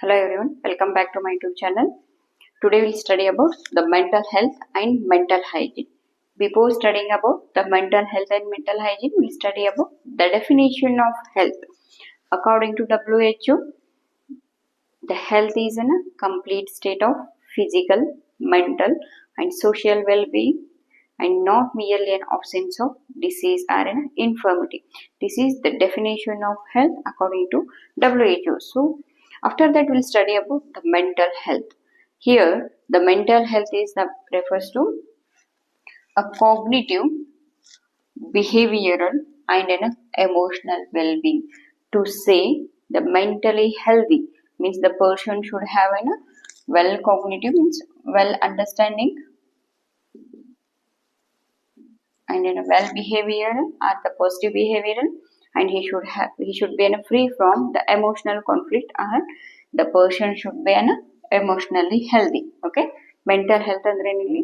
Hello everyone, welcome back to my YouTube channel. Today we'll study about the mental health and mental hygiene. Before studying about the mental health and mental hygiene, we'll study about the definition of health. According to WHO, the health is in a complete state of physical, mental and social well-being and not merely an absence of disease or an infirmity. This is the definition of health according to WHO. So, after that we'll study about the mental health. Here, the mental health refers to a cognitive, behavioral and an emotional well-being. To say the mentally healthy means the person should have a well cognitive means well understanding and in a well behavioral or the positive behavioral, and he should be free from the emotional conflict, and the person should be emotionally healthy. Okay, mental health andre ಏನಿಲ್ಲಿ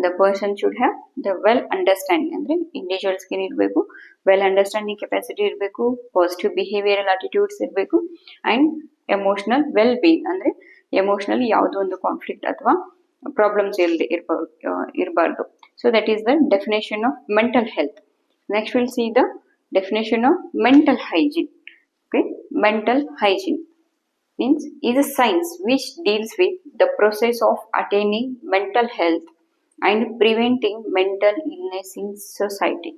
the person should have the well understanding ಅಂದ್ರೆ individuals ಗೆ ಇರಬೇಕು, well understanding capacity ಇರಬೇಕು, positive behavioural attitudes ಇರಬೇಕು and emotional well being ಅಂದ್ರೆ emotionally ಯಾವುದೋ ಒಂದು conflict ಅಥವಾ problems ಇರಬಾರ್ದು. So that is the definition of mental health. Next we'll see the definition of mental hygiene. Okay, mental hygiene means is a science which deals with the process of attaining mental health and preventing mental illness in society.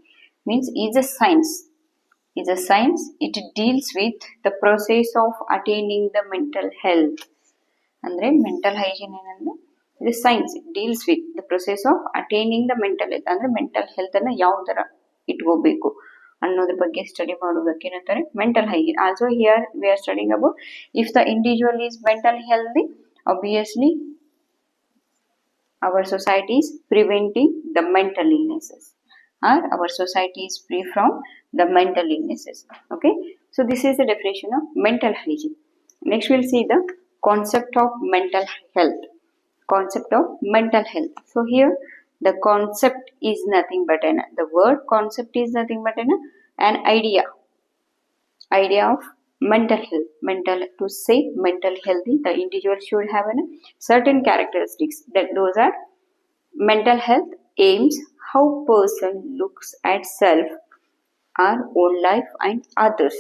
Means is a science. It deals with the process of attaining the mental health. Andre mental hygiene ಏನಂದ್ರೆ ಇದು science deals with the process of attaining the mental health ಅಂದ್ರೆ mental health ಅನ್ನ ಯಾವ ತರ ಇಟ್ಕೋಬೇಕು ಅನ್ನೋದ್ರ ಬಗ್ಗೆ study ಮಾಡೋದಕ್ಕೆ ಏನಂತಾರೆ mental hygiene. Also here we are studying about if the individual is mentally healthy, obviously our society is preventing the mental illnesses or our society is free from the mental illnesses. Okay, so this is the definition of mental hygiene. Next we'll see the concept of mental health. Concept of mental health. So here the concept is nothing but the word concept is nothing but an idea of mental health. To say mental healthy, the individual should have certain characteristics. That those are mental health aims how person looks at self, our own life and others.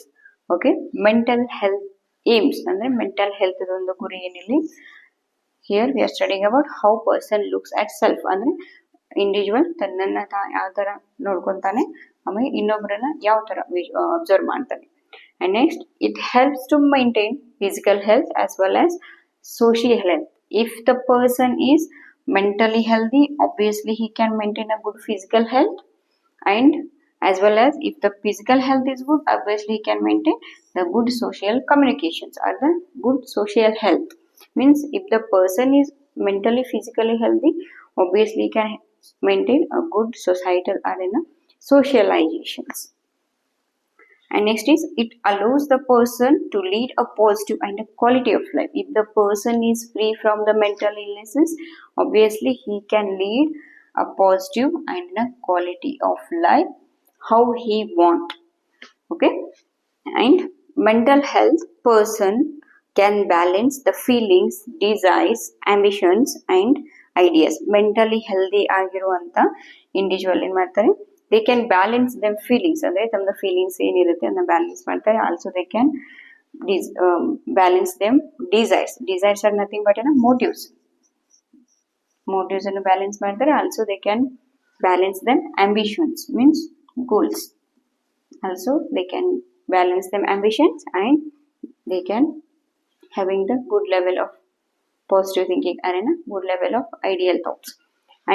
Okay, mental health aims ಅಂದ್ರೆ mental health ಒಂದು ಗುರಿ ಏನಿಲ್ಲ. Here we are studying about how person looks at self ಅಂದ್ರೆ individual ತನ್ನನ್ನ ಯಾವ ತರ ನೋಡ್ಕೊಂತಾನೆ, ಆಮೇಲೆ ಇನ್ನೊಬ್ಬರನ್ನ ಯಾವ ತರ ಅಬ್ಸರ್ವ್ ಮಾಡ್ತಾನೆ. And next, it helps to maintain physical health as well as social health. If the person is mentally healthy, obviously he can maintain a good physical health, and as well as if the physical health is good, obviously he can maintain the good social communications or the good social health. Means if the person is mentally physically healthy, obviously he can maintain a good societal arena socializations. And next is it allows the person to lead a positive and a quality of life. If the person is free from the mental illnesses, obviously he can lead a positive and a quality of life how he want. Okay, and mental health person can balance the feelings, desires, ambitions and ideas. Mentally healthy ಆಗಿರುವಂತ individual ಏನ್ ಮಾಡ್ತಾರೆ, they can balance them feelings ಅಂದ್ರೆ ತಮ್ಮ feelings ಏನಿರುತ್ತೆ ಅದನ್ನ balance ಮಾಡ್ತಾರೆ. Also they can balance them desires are nothing but motives ಅನ್ನು balance ಮಾಡ್ತಾರೆ. Also they can balance them ambitions means goals. Also they can balance them ambitions and they can having the good level of positive thinking and a good level of ideal thoughts.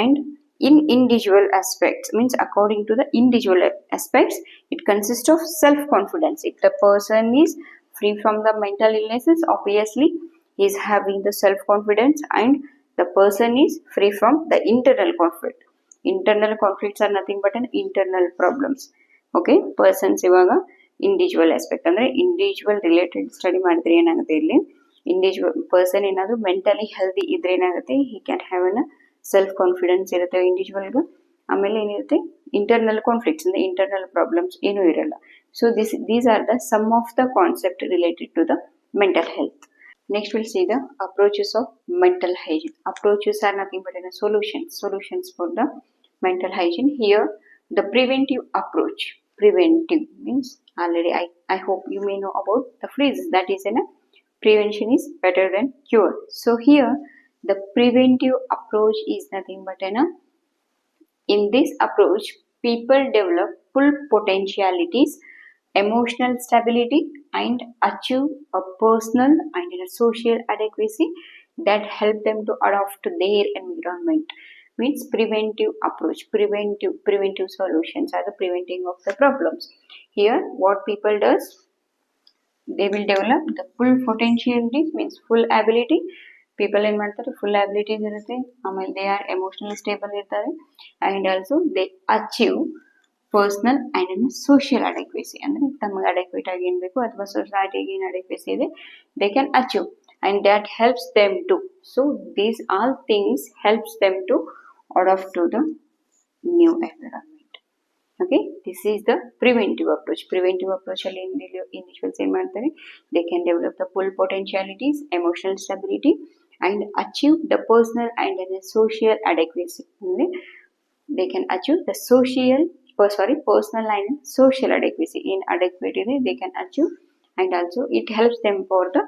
And in individual aspects means according to the individual aspects, it consists of self-confidence. If the person is free from the mental illnesses, obviously he is having the self-confidence and the person is free from the internal conflict. Internal conflicts are nothing but internal problems. Okay, persons ಇವಾಗ individual aspect ಅಂದ್ರೆ individual related study ಮಾಡಿದ್ರೆ ಏನಾಗುತ್ತೆ, ಇಲ್ಲಿ individual person ಏನಾದ್ರು mentally healthy ಇದ್ರೆ ಏನಾಗುತ್ತೆ, he can have self confidence ಇರುತ್ತೆ ಇಂಡಿವಿಜುವಲ್ಗೆ. ಆಮೇಲೆ ಏನಿರುತ್ತೆ ಇಂಟರ್ನಲ್ ಕಾನ್ಫ್ಲಿಕ್ಟ್ಸ್ ಅಂದ್ರೆ ಇಂಟರ್ನಲ್ ಪ್ರಾಬ್ಲಮ್ಸ್ ಏನೂ ಇರಲ್ಲ. So these are the some of the concept related to the mental health. Next we'll see the approaches of mental hygiene. Approaches are nothing but solutions for the mental hygiene. Here the preventive approach. Preventive means already I hope you may know about the phrase that is in a prevention is better than cure. So here the preventive approach is nothing but in this approach people develop full potentialities, emotional stability and achieve a personal and a social adequacy that help them to adapt to their environment. Means preventive approach, preventive solutions are the preventing of the problems. Here what people does, they will develop the full potentialities means full ability. People ಏನು ಮಾಡ್ತಾರೆ full abilities ಇರುತ್ತೆ, ಆಮೇಲೆ they are emotionally stable ಇರ್ತಾರೆ and also they achieve personal and social adequacy ಅಂದರೆ ತಮಗೆ adequate ಆಗಿ ಏನು ಬೇಕು ಅಥವಾ ಸೊಸೈಟಿಗೆ ಏನು ಅಡೆಕ್ವೆಸಿ ಇದೆ they can achieve and that helps them to. So these all things helps them to adapt to the new environment. Okay, this is the preventive approach. Preventive ಅಪ್ರೋಚಲ್ಲಿ ಇಂಡಿವಿಜುವಲ್ಸ್ ಏನು ಮಾಡ್ತಾರೆ, they can develop the full potentialities, emotional stability and achieve the personal and social adequacy. ಅಂದರೆ they can achieve the personal and social adequacy. In adequate they can achieve and also it helps them for the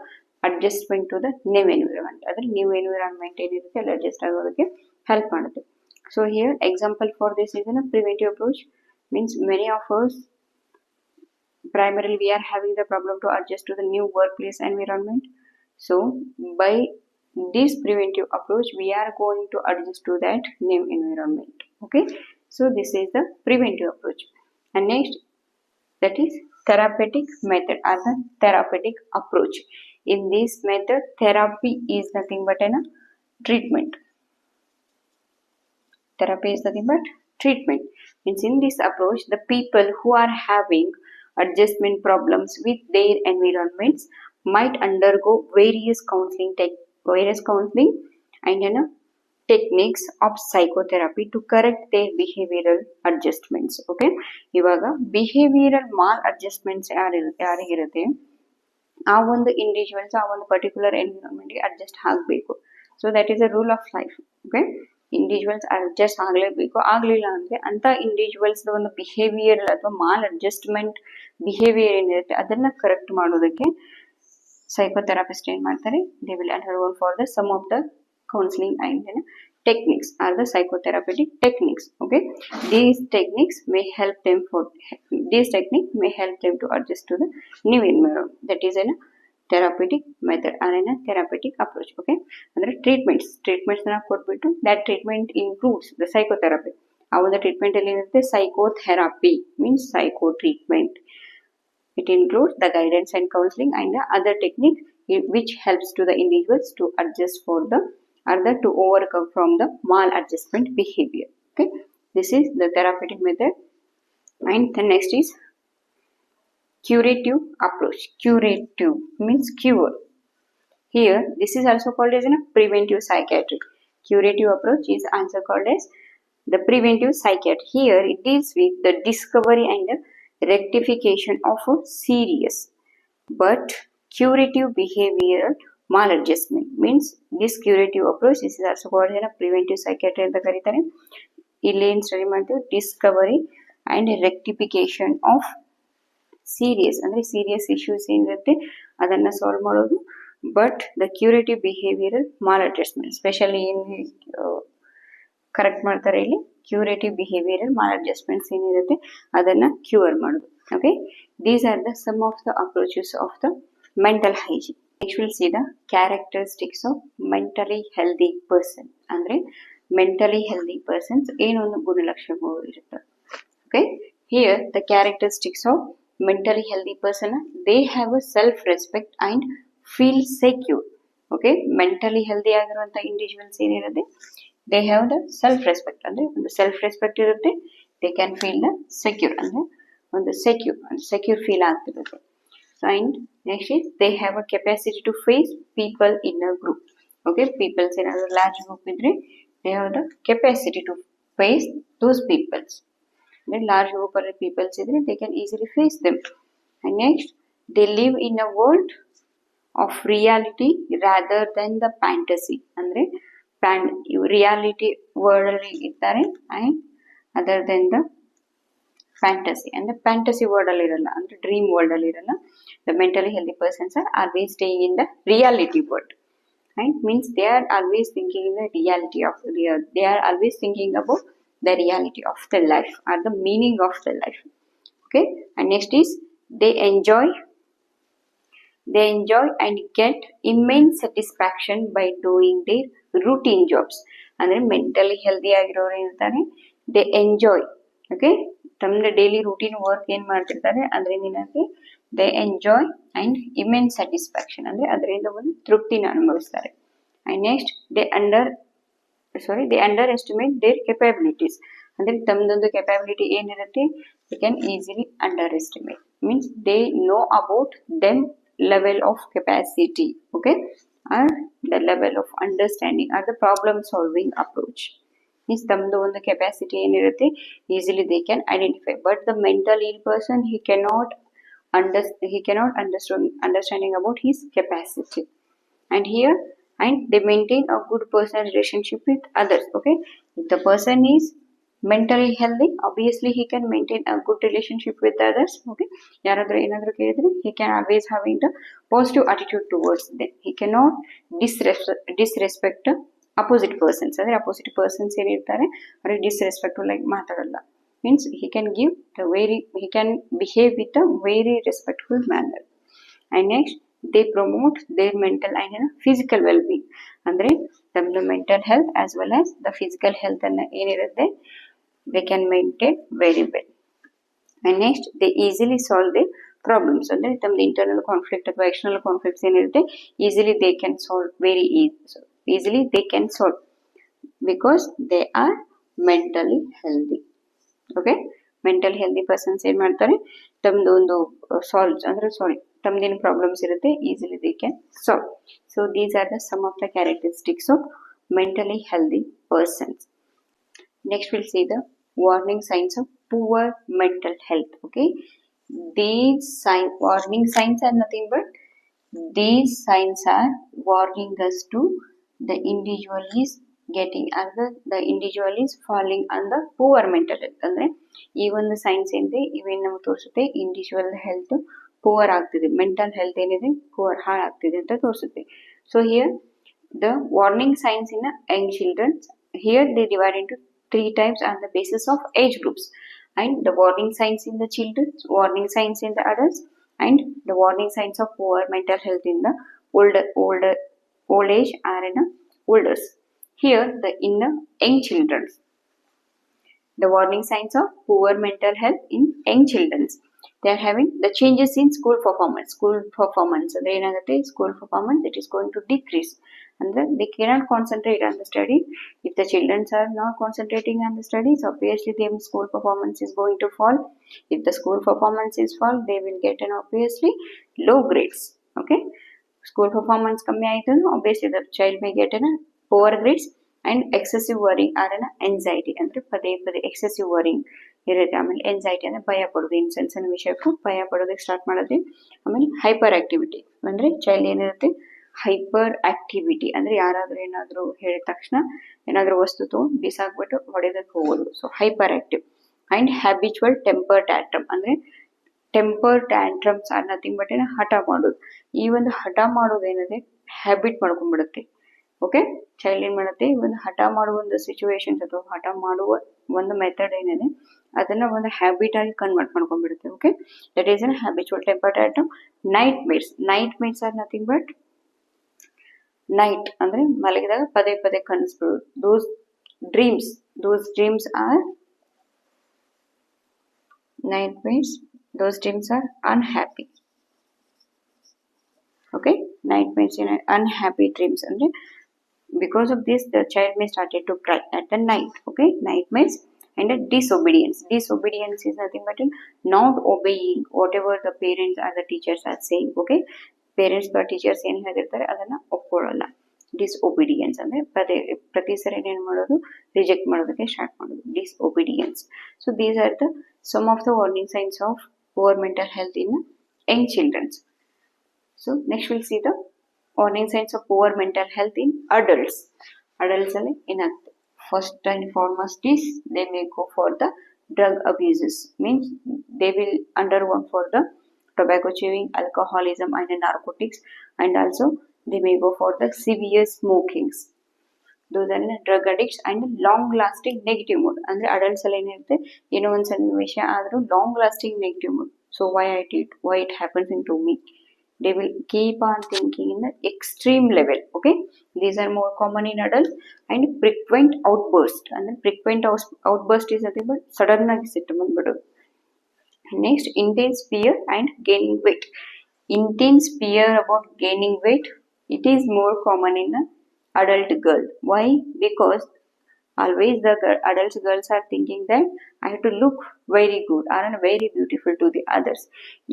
adjustment to the new environment. Other new environment adjust agodakke help ಮಾಡುತ್ತೆ. So here example for this is a preventive approach means many of us primarily we are having the problem to adjust to the new workplace environment. So by this preventive approach we are going to adjust to that new environment. Okay, so this is the preventive approach. And next that is therapeutic method or the therapeutic approach. In this method therapy is nothing but a treatment. Therapy is nothing but treatment. Means in this approach the people who are having adjustment problems with their environments might undergo various counseling and techniques of psychotherapy to correct their behavioral adjustments. Okay, ಇವಾಗ behavioral mal adjustments ಯಾರಿಗಿರುತ್ತೆ ಆ ಒಂದು individuals ಆ ಒಂದು particular ಎನ್ವಿರಾನ್ಮೆಂಟ್ಗೆ adjust ಆಗಬೇಕು. So that is a rule of life. Okay, individuals adjust ಆಗಲೇಬೇಕು. ಆಗಲಿಲ್ಲ ಅಂದರೆ ಅಂಥ ಇಂಡಿವಿಜುವಲ್ಸ್ ಒಂದು ಬಿಹೇವಿಯರ್ ಅಥವಾ ಮಾಲ್ ಅಡ್ಜಸ್ಟ್ಮೆಂಟ್ ಬಿಹೇವಿಯರ್ ಏನಿರುತ್ತೆ ಅದನ್ನು ಕರೆಕ್ಟ್ ಮಾಡೋದಕ್ಕೆ ಸೈಕೋಥೆರಪಿಸ್ಟ್ ಏನು ಮಾಡ್ತಾರೆ, they will undergo for the some of the counseling and techniques are the psychotherapeutic techniques. Okay, these techniques may help them to adjust to the new environment. That is a therapeutic method or a therapeutic approach. Okay, andre treatments na kodbiಟ್ಟು that treatment includes the psychotherapy. Our the treatment alli irutte psychotherapy means psycho treatment. It includes the guidance and counseling and the other technique which helps to the individuals to adjust for the other to overcome from the maladjustment behavior. Okay, this is the therapeutic method. And the next is curative approach. Curative means cure. Here this is also called as a preventive psychiatry. Curative approach is also called as the preventive psychiatry. Here it deals with the discovery and the rectification of a serious but curative behavioral maladjustment. Means this curative approach this is also called as a preventive psychiatry ಅಂತ ಕರೀತಾರೆ. ಇಲ್ಲಿ ಏನು study ಮಾಡ್ತೀವಿ, discovery and rectification of serious ಅಂದರೆ serious issues ಏನಿರುತ್ತೆ ಅದನ್ನು solve ಮಾಡೋದು. But the curative behavioural maladjustment specially ಏನು ಕರೆಕ್ಟ್ ಮಾಡ್ತಾರೆ ಇಲ್ಲಿ, ಕ್ಯೂರೇಟಿವ್ ಬಿಹೇವಿಯರಲ್ ಮಾಲ್ಅಡ್ಜಸ್ಟ್ಮೆಂಟ್ಸ್ ಏನಿರುತ್ತೆ ಅದನ್ನು ಕ್ಯೂರ್ ಮಾಡೋದು. Okay, these are the some of the approaches of the mental hygiene. Next we'll see the characteristics of mentally healthy person. ಅಂದ್ರೆ mentally healthy persons ಏನೊಂದು ಗುಣಲಕ್ಷಣಗಳು ಇರುತ್ತೆ. Okay, here the characteristics of mentally healthy person, they have a self respect and feel secure. Okay, mentally healthy ಆಗಿರುವಂತ individuals ಏನಿರುತ್ತೆ they have the self respect ಅಂದ್ರೆ ಒಂದು self respect ಇರುತ್ತೆ, they can feel the secure ಅಂದ್ರೆ ಒಂದು secure feel ಆಗ್ತಿರುತ್ತೆ. And next is they have a capacity to face people in a group. Okay, people in a large group idre they have the capacity to face those peoples. The large group of people idre they can easily face them. And next they live in a world of reality rather than the fantasy. ಅಂದ್ರೆ reality world ಅಲ್ಲಿ ಇರ್ತಾರೆ and other than the fantasy ಅಂದ್ರೆ fantasy world ಅಲ್ಲಿ ಇರಲ್ಲ, ಅಂದ್ರೆ dream world ಅಲ್ಲಿ ಇರಲ್ಲ. The mentally healthy persons are always staying in the reality world. And means they are always thinking in the reality of real. They are always thinking about the reality of the life or the meaning of the life. Okay, and next is they enjoy and get immense satisfaction by doing their routine jobs. ಅಂದ್ರೆ mentally healthy ಆಗಿರೋರು ಇರ್ತಾರೆ, they enjoy. Okay, ತಮ್ಮ daily routine work ಏನ್ ಮಾಡ್ತಿರ್ತಾರೆ ಅದರಿಂದ they enjoy and immense satisfaction ಅಂದ್ರೆ ಅದರಿಂದ ಒಂದು ತೃಪ್ತಿನ ಅನುಭವಿಸ್ತಾರೆ. And next they underestimate their capabilities. ಅಂದ್ರೆ ತಮ್ಮದೊಂದು ಕೆಪಾಬಿಲಿಟಿ ಏನಿರುತ್ತೆ they can easily underestimate. Means they know about them level of capacity, okay, or the level of understanding or the problem solving approach. Means tamdu ಒಂದು capacity ಏನಿರುತ್ತೆ easily they can identify, but the mental ill person he cannot understanding about his capacity. And here they maintain a good personal relationship with others. Okay, if the person is mentally healthy, obviously he can maintain a good relationship with others. Okay, yaradru enadru kelidre he can always having the positive attitude towards them. He cannot disrespect opposite persons. Andre opposite persons ಏನು ಇರ್ತಾರೆ ಅವರಿಗೆ disrespect like ಮಾತಾಡಲ್ಲ. Means he can behave with a very respectful manner. And next they promote their mental and physical well-being. ಅಂದ್ರೆ ತಮ್ಮ mental health as well as the physical health ಅನ್ನ ಏನಿರುತ್ತೆ they can maintain very well. And next they easily solve their problems. ಅಂದ್ರೆ ತಮ್ಮ internal conflict ಅಥವಾ external conflicts ಏನಿರುತ್ತೆ easily they can solve easily they can solve because they are mentally healthy. Okay, mentally healthy persons ಏನ್ ಮಾಡ್ತಾರೆ ತಮ್ಮದು ಒಂದು ತಮ್ಮದೇನು problems ಇರುತ್ತೆ easily they can solve. So these are the some of the characteristics of mentally healthy persons. Next we'll see the warning signs of poor mental health. Okay, these warning signs are nothing but these signs are warning us to the individual is getting under the individual is falling under poor mental health. ಅಂದ್ರೆ ಈ ಒಂದು science ಏನಿದೆ ಇವೇನು ನಮಗೆ ತೋರಿಸುತ್ತೆ individual health poor ಆಗ್ತಿದೆ, mental health ಏನಿದೆ poor ಹಾಳಾಗ್ತಿದೆ ಅಂತ ತೋರಿಸುತ್ತೆ. So here the warning signs in young childrens, here they divide into 3 types on the basis of age groups, and the warning signs in the children, warning signs in the adults, and the warning signs of poor mental health in the old age or in the olders. Here in the young children, the warning signs of poor mental health in young children, they are having the changes in school performance. ಅಂದ್ರೆ ಏನಾಗುತ್ತೆ school performance it is going to decrease. Andre they cannot concentrate on the study. If the children are not concentrating on the studies, obviously their school performance is going to fall. If the school performance is fall, they will get an obviously low grades. Okay, school performance ಕಮ್ಮಿ ಆಯ್ತು obviously the child may get an poor grades and excessive worrying or an anxiety. ಅಂದ್ರೆ ಪದೇ excessive worrying ಇರುತ್ತೆ. ಆಮೇಲೆ anxiety ಅಂದ್ರೆ ಭಯ ಪಡೋದು, ಇನ್ ಸಣ್ಣ ವಿಷಯಕ್ಕೂ ಭಯ ಪಡೋದಕ್ಕೆ ಸ್ಟಾರ್ಟ್ ಮಾಡೋದು. ಆಮೇಲೆ ಹೈಪರ್ ಆಕ್ಟಿವಿಟಿ ಅಂದ್ರೆ ಚೈಲ್ಡ್ ಏನಿರುತ್ತೆ ಹೈಪರ್ ಆಕ್ಟಿವಿಟಿ ಅಂದ್ರೆ ಯಾರಾದ್ರೂ ಏನಾದ್ರು ಹೇಳಿದ ತಕ್ಷಣ ಏನಾದ್ರೂ ವಸ್ತು ತಗೊಂಡು ಬಿಸಾಕ್ಬಿಟ್ಟು ಹೊಡೆದಕ್ಕೆ ಹೋಗೋದು. So hyper active. And habitual temper tantrum ಅಂದ್ರೆ temper tantrums are nothing but ಹಠ ಮಾಡೋದು. ಈ ಒಂದು ಹಠ ಮಾಡೋದು ಏನಿದೆ ಹ್ಯಾಬಿಟ್ ಮಾಡ್ಕೊಂಡ್ಬಿಡುತ್ತೆ. ಓಕೆ, ಚೈಲ್ಡ್ ಏನ್ ಮಾಡುತ್ತೆ ಒಂದು ಹಠ ಮಾಡುವ ಒಂದು ಸಿಚುವೇಶನ್ಸ್ ಅಥವಾ ಹಠ ಮಾಡುವ ಒಂದು ಮೆಥಡ್ ಏನಿದೆ ಅದನ್ನ ಒಂದು ಹ್ಯಾಬಿಟ್ ಆಗಿ ಕನ್ವರ್ಟ್ ಮಾಡ್ಕೊಂಡ್ಬಿಡುತ್ತೆ. Okay, that is an habitual temper tantrum. Nightmares are nothing but night ಅಂದ್ರೆ ಮಲಗಿದಾಗ ಪದೇ ಕನಸು ಬೀಳೋದು. those dreams are nightmares. Those dreams are unhappy. Okay, nightmares in unhappy dreams andre because of this the child may started to cry at the night. Okay, nightmares. And disobedience is nothing but not obeying whatever the parents or the teachers are saying. Okay, parents teachers ಏನು ಹೇಳಿರ್ತಾರೆ ಅದನ್ನ ಒಪ್ಕೊಳ್ಳಲ್ಲ. ಡಿಸ್ಒಬಿಡಿಯನ್ಸ್ ಅಂದ್ರೆ ಪ್ರತಿ ಸರಿ ಏನ್ ಮಾಡೋದು reject ಮಾಡೋದಕ್ಕೆ start ಮಾಡೋದು, disobedience. So these are the some of the warning signs of poor mental health in young childrens. So next we'll see the warning signs of poor mental health in adults. Adults ಅಲ್ಲಿ ಏನಾಗ್ತದೆ, first and foremost is they may go for the drug abuses, means they will undergo for the tobacco chewing, alcoholism and narcotics, and also they may go for the severe smokings. Those are drug addicts and long lasting negative mood. ಅಂದ್ರೆ adults ಅಲ್ಲಿ ಏನಿರುತ್ತೆ, ಏನೋ ಒಂದು ಸನ್ನಿವೇಶ ಆದರೂ long lasting negative mood. So why it happens into me, they will keep on thinking in the extreme level. Okay, these are more common in adults. And frequent outburst, and frequent outburst is nothing but sudden ಆಗಿ ಸಿಟ್ಟು ಬಂದ್ಬಿಡೋದು. Next, intense fear and gaining weight. Intense fear about gaining weight, it is more common in the adult girl. Why? Because always the adult girls are thinking that I have to look very good or very beautiful to the others.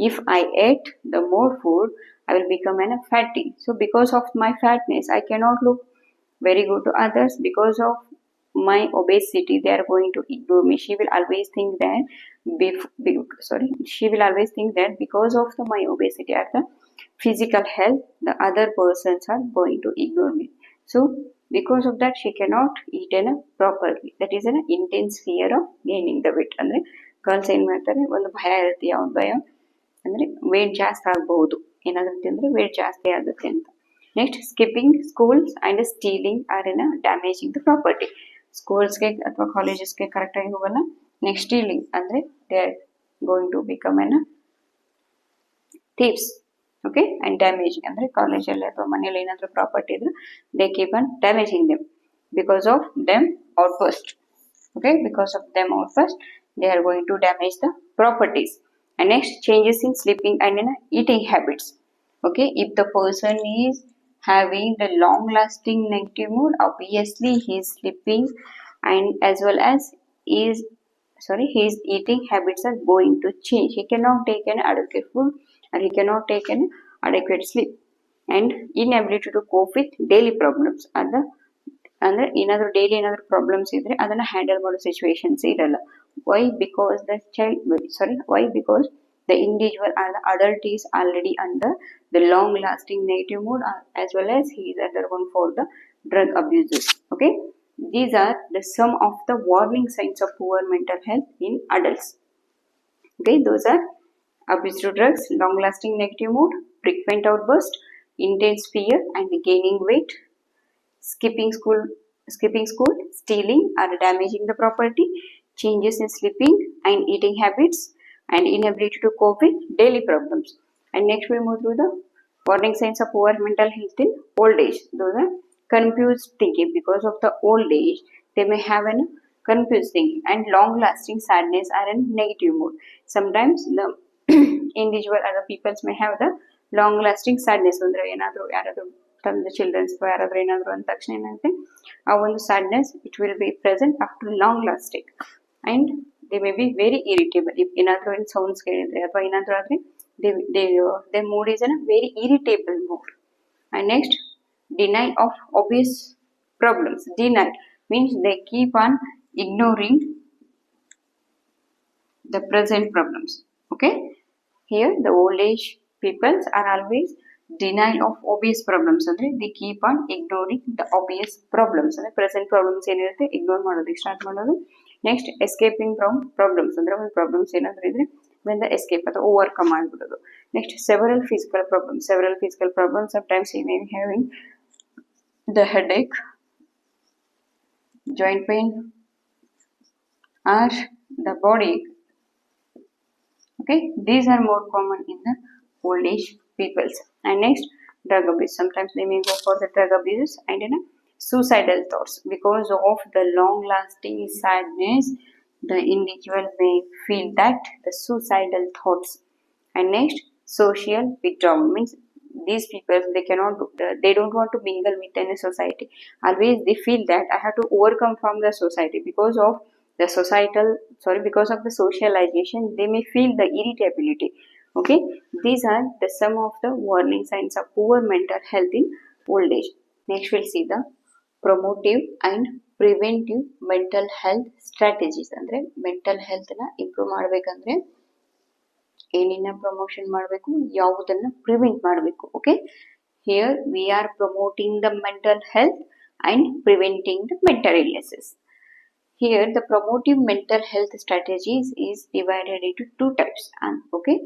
If I ate the more food, I will become a fatty. So because of my fatness, I cannot look very good to others. Because of my obesity, they are going to ignore me. She will always think that she will always think that because of my obesity or the physical health, the other persons are going to ignore me. So because of that, she cannot eat properly. That is an intense fear of gaining the weight. ಅಂದ್ರೆ girls ಏನ್ ಮಾಡ್ತಾರೆ, ಒಂದು ಭಯ ಇರುತ್ತೆ. ಯಾವ ಭಯ ಅಂದ್ರೆ wait ಜಾಸ್ತಿ ಆಗಬಹುದು, ಏನಾದ್ರು ತಿಂದ್ರೆ ವೇಟ್ ಜಾಸ್ತಿ ಆಗುತ್ತೆ ಅಂತ. Next, skipping schools and stealing or damaging the property. ಸ್ಕೂಲ್ಸ್ಗೆ ಅಥವಾ ಕಾಲೇಜಸ್ಗೆ ಕರೆಕ್ಟ್ ಆಗಿ ಹೋಗಲ್ಲ. ನೆಕ್ಸ್ಟ್, ಸ್ಟೀಲಿಂಗ್ ಅಂದ್ರೆ they are going to become thieves. Okay, and damaging ಅಂದ್ರೆ ಕಾಲೇಜಲ್ಲಿ ಅಥವಾ ಮನೇಲಿ ಏನಾದರೂ ಪ್ರಾಪರ್ಟಿ ಇದ್ರೆ they keep on damaging them because of them outburst. Okay, because of them outburst, they are going to damage the properties. And next, changes in sleeping and eating habits. Okay, if the person is having the long lasting negative mood, obviously his sleeping and as well as his eating habits are going to change. He cannot take an adequate food or he cannot take an adequate sleep, and inability to cope with daily problems are the ಅಂದ್ರೆ ಏನಾದರೂ daily ಏನಾದರೂ problems ಇದ್ರೆ ಅದನ್ನ handle ಮಾಡೋ situations ಇರಲ್ಲ. Why? Because the individual or the adult is already under the long lasting negative mood as well as he is undergone for the drug abuses. Okay, these are the some of the warning signs of poor mental health in adults. Okay, those are abuse to drugs, long lasting negative mood, frequent outburst, intense fear and gaining weight, skipping school, stealing or damaging the property, changes in sleeping and eating habits, and inability to cope with daily problems. And next we move through the warning signs of poor mental health in old age. Those are confused thinking. Because of the old age, they may have a confused thinking and long lasting sadness or a negative mood. Sometimes the individual or the peoples may have the long lasting sadness. ಅಂದ್ರೆ ಏನಾದರೂ ಯಾರಾದರೂ ತಮ್ಮ children's ಯಾರಾದರೂ ಏನಾದರೂ ಅಂದ ತಕ್ಷಣ ಏನಾಗುತ್ತೆ, ಆ ಒಂದು sadness it will be present after long lasting. And they may be very irritable. If ಏನಾದರೂ ಏನು ಸೌಂಡ್ಸ್ ಕೇಳಿದ್ರೆ ಅಥವಾ ಏನಾದರೂ ಆದರೆ they mood is an very irritable mood. And next, deny of obvious problems. Deny means they keep on ignoring the present problems. Okay, here the old age peoples are always denial of obvious problems. ಅಂದ್ರೆ they keep on ignoring the obvious problems. ಅಂದ್ರೆ present problems ಏನಿರುತ್ತೆ ignore ಮಾಡೋದಕ್ಕೆ start ಮಾಡೋದು. Next, escaping from problems. ಅಂದ್ರೆ ಒಂದು problems ಏನಾದರೂ ಇದ್ರೆ when the escape ಅಥವಾ ಓವರ್ಕಮ್ ಆಗಿಬಿಡೋದು. Next, several physical problems. Sometimes he may be having the headache, joint pain or the body. Okay, these are more common in the old age peoples. And next, drug abuse. Sometimes they may go for the drug abuse and suicidal thoughts. Because of the long lasting sadness, the individual may feel that the suicidal thoughts. And next, social withdrawal means these people they don't want to mingle with any society. Always they feel that I have to overcome from the society. Because of the socialization, they may feel the irritability. Okay, these are the some of the warning signs of poor mental health in old age. Next we'll see the promotive and preventive mental health strategies. ಅಂದ್ರೆ mental health ನ improve ಮಾಡಬೇಕಂದ್ರೆ ಏನೇನ promotion ಮಾಡಬೇಕು, ಯಾವುದನ್ನ prevent ಮಾಡಬೇಕು. Okay, here we are promoting the mental health and preventing the mental illnesses. Here the promotive mental health strategies is divided into two types. And okay,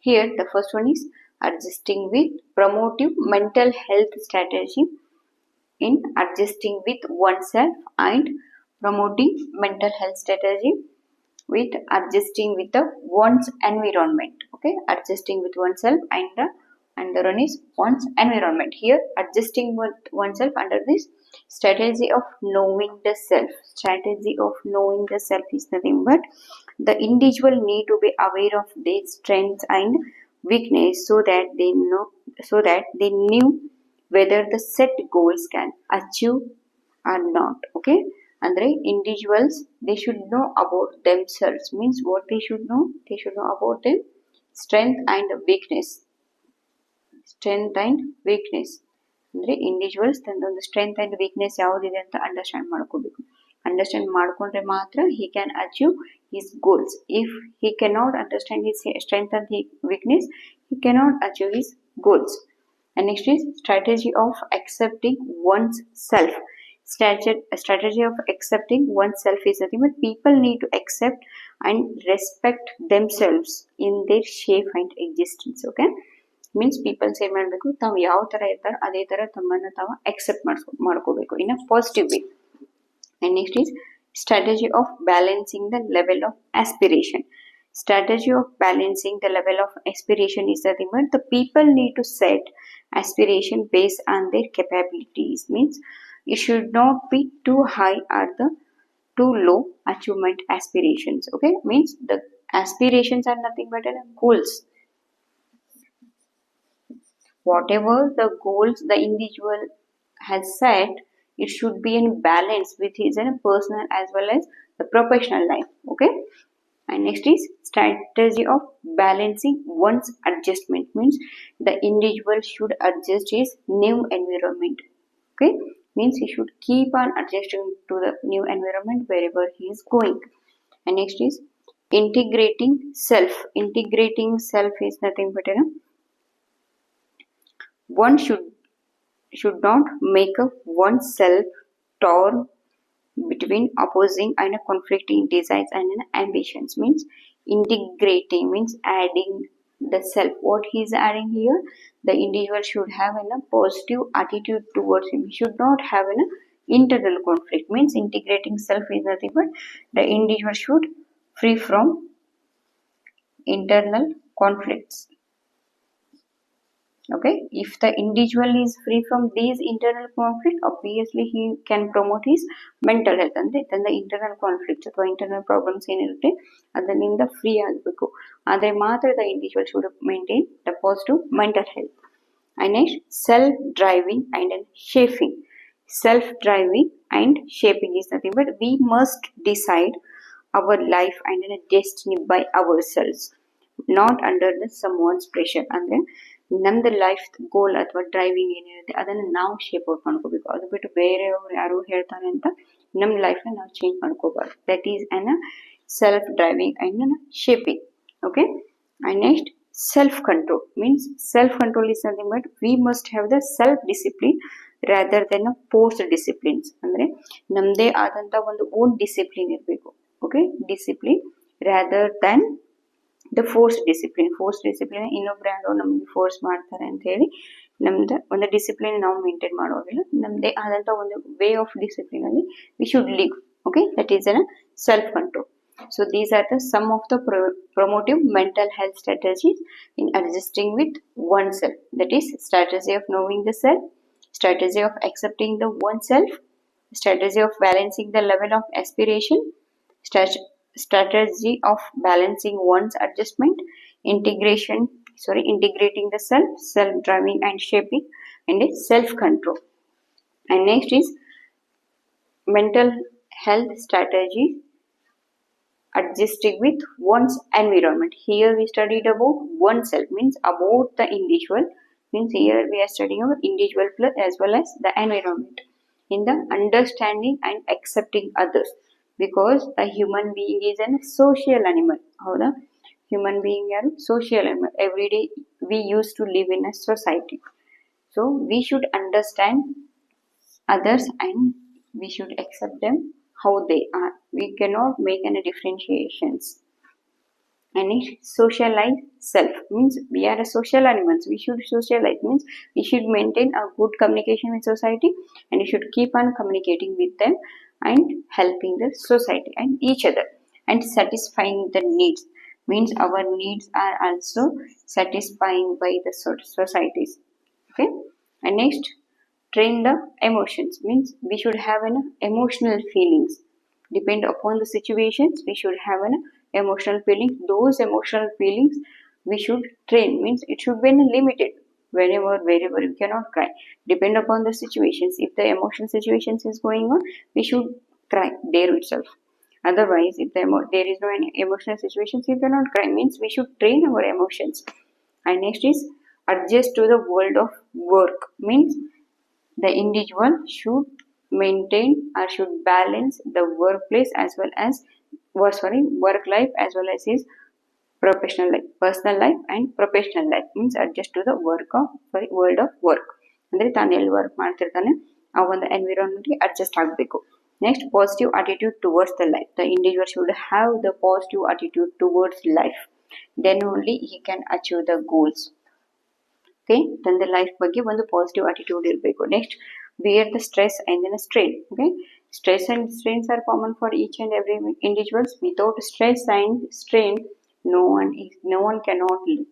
here the first one is adjusting with promotive mental health strategy in adjusting with oneself, and promoting mental health strategy with adjusting with the one's environment. Okay, adjusting with oneself and the another one is one's environment. Here adjusting with oneself under this strategy of knowing the self. Strategy of knowing the self is nothing but the individual need to be aware of their strengths and weakness, so that they knew whether the set goals can achieve or not. Okay, andre individuals, they should know about themselves. Means what they should know? They should know about their strength and weakness. Strength and weakness ಅಂದ್ರೆ individuals ತನ್ನೊಂದು strength and weakness ಯಾವುದಿದೆ ಅಂತ understand ಮಾಡ್ಕೋಬೇಕು. Understand ಮಾಡ್ಕೊಂಡ್ರೆ ಮಾತ್ರ he can achieve his goals. If he cannot understand his strength and weakness, he cannot achieve his goals. And next is strategy of accepting one's self. Strategy of accepting oneself is nothing but people need to accept and respect themselves in their shape and existence. Okay, means people ಏನ್ ಮಾಡಬೇಕು, ತಾವು ಯಾವ ತರ ಇರ್ತಾರೋ ಅದೇ ತರ ತಮ್ಮನ್ನ ತಾವು accept ಮಾಡ್ಕೋಬೇಕು in a positive way. And next is strategy of balancing the level of aspiration. Strategy of balancing the level of aspiration is nothing but the people need to set aspiration based on their capabilities. Means it should not be too high or the too low achievement aspirations. Okay, means the aspirations are nothing but goals. Whatever the goals the individual has set, it should be in balance with his personal as well as the professional life. Okay, and next is strategy of balancing one's adjustment. Means the individual should adjust his new environment. Okay, means he should keep on adjusting to the new environment wherever he is going. And next is integrating self. Integrating self is nothing but one should not make oneself torn between opposing and conflicting desires and ambitions. Means integrating means adding the self. What he is adding here, the individual should have a positive attitude towards him. He should not have an internal conflict. Means integrating self is nothing but the individual should free from internal conflicts. Okay, if the individual is free from these internal conflict, obviously he can promote his mental health. Andre then the internal conflict ಅಥವಾ internal problems ಏನಿರುತ್ತೆ ಅದರಿಂದ free ಆಗಬೇಕು. ಆದರೆ ಮಾತ್ರ the individual should maintain the positive mental health. And next, self driving and shaping. Self driving and shaping is nothing but we must decide our life and destiny by ourselves, not under the someone's pressure. ಅಂದ್ರೆ ನಮ್ದು life goal ಅಥವಾ driving ಏನಿರುತ್ತೆ ಅದನ್ನು ನಾವು shape out ಮಾಡ್ಕೋಬೇಕು. ಅದು ಬಿಟ್ಟು ಬೇರೆಯವ್ರು ಯಾರು ಹೇಳ್ತಾರೆ ಅಂತ ನಮ್ಮ ಲೈಫ್ನ ನಾವು ಚೇಂಜ್ ಮಾಡ್ಕೋಬಾರ್ದು. That is an self driving and shaping. Okay, and next self control. Means self control is something but we must have the self discipline rather than force disciplines. ಅಂದರೆ ನಮ್ಮದೇ ಆದಂಥ ಒಂದು ಓನ್ ಡಿಸಿಪ್ಲಿನ್ ಇರಬೇಕು. Okay, discipline rather than the force discipline. Force discipline ಇನ್ನೊಬ್ರು ಯಾರೋ ನಮಗೆ force ಮಾಡ್ತಾರೆ ಅಂತ ಹೇಳಿ ನಮ್ದು ಒಂದು ಡಿಸಿಪ್ಲಿನ್ ನಾವು ಮೇಂಟೈನ್ ಮಾಡೋದಿಲ್ಲ. ನಮ್ಮದೇ ಆದಂಥ ಒಂದು ವೇ ಆಫ್ ಡಿಸಿಪ್ಲಿನ್ ಅಲ್ಲಿ we should live. Okay, that is an self control. So these are the some of the promotive mental health strategies in adjusting with oneself. That is strategy of knowing the self, strategy of accepting the oneself, strategy of balancing the level of aspiration, strategy of balancing one's adjustment, integrating the self driving and shaping, and self control. And next is mental health strategy adjusting with one's environment. Here we studied about oneself, means about the individual. Means here we are studying about individual plus as well as the environment in the understanding and accepting others, because the human being is a social animal. ಹೌದಾ, human being are social animal. Every day we used to live in a society, so we should understand others and we should accept them how they are. We cannot make any differentiations. And it socialize self means we are a social animals. We should socialize means we should maintain a good communication with society, and we should keep on communicating with them and helping the society and each other, and satisfying the needs means our needs are also satisfying by the societies. Okay. And next, train the emotions means we should have an emotional feelings. Depend upon the situations, we should have an emotional feeling. Those emotional feelings we should train means it should be limited. Whenever wherever you cannot cry, depend upon the situations. If the emotional situations is going on, we should cry there itself. Otherwise, if there is no any emotional situations, you cannot cry means we should train our emotions. And next is adjust to the world of work means the individual should maintain or should balance the workplace as well as work life as well as his professional life. Personal life and professional life means adjust to the world of work. ಅಂದರೆ ತಾನು ಎಲ್ಲಿ work ಮಾಡ್ತಿರ್ತಾನೆ ಆ ಒಂದು ಎನ್ವಿರಾನ್ಮೆಂಟ್ಗೆ adjust ಆಗಬೇಕು. Next, positive attitude towards the life. The individual should have the positive attitude towards life. Then only he can achieve the goals. Okay, ತಂದೆ life ಬಗ್ಗೆ ಒಂದು positive attitude ಇರಬೇಕು. Next, bear the stress and then strain. Okay, stress and strains are common for each and every individuals. Without stress and strain no one cannot live.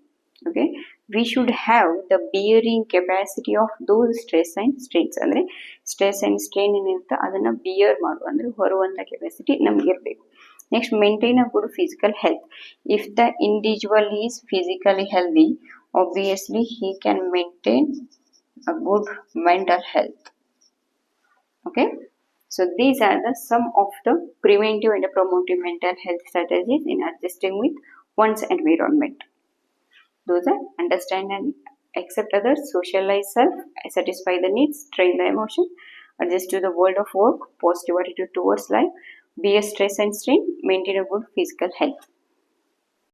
Okay, we should have the bearing capacity of those stress and strains. ಅಂದ್ರೆ stress and strain ಏನಿರುತ್ತೆ ಅದನ್ನ beer ಮಾಡುವ ಅಂದ್ರೆ ಹೊರುವಂತ capacity ನಮ್ಗೆ ಇರಬೇಕು. Next, maintain a good physical health. If the individual is physically healthy, obviously he can maintain a good mental health. Okay, so these are the some of the preventive and promotive mental health strategies in adjusting with one's environment. Those are understand and accept others, socialize self, satisfy the needs, train the emotion, adjust to the world of work, positive attitude towards life, be a stress and strain, maintain a good physical health.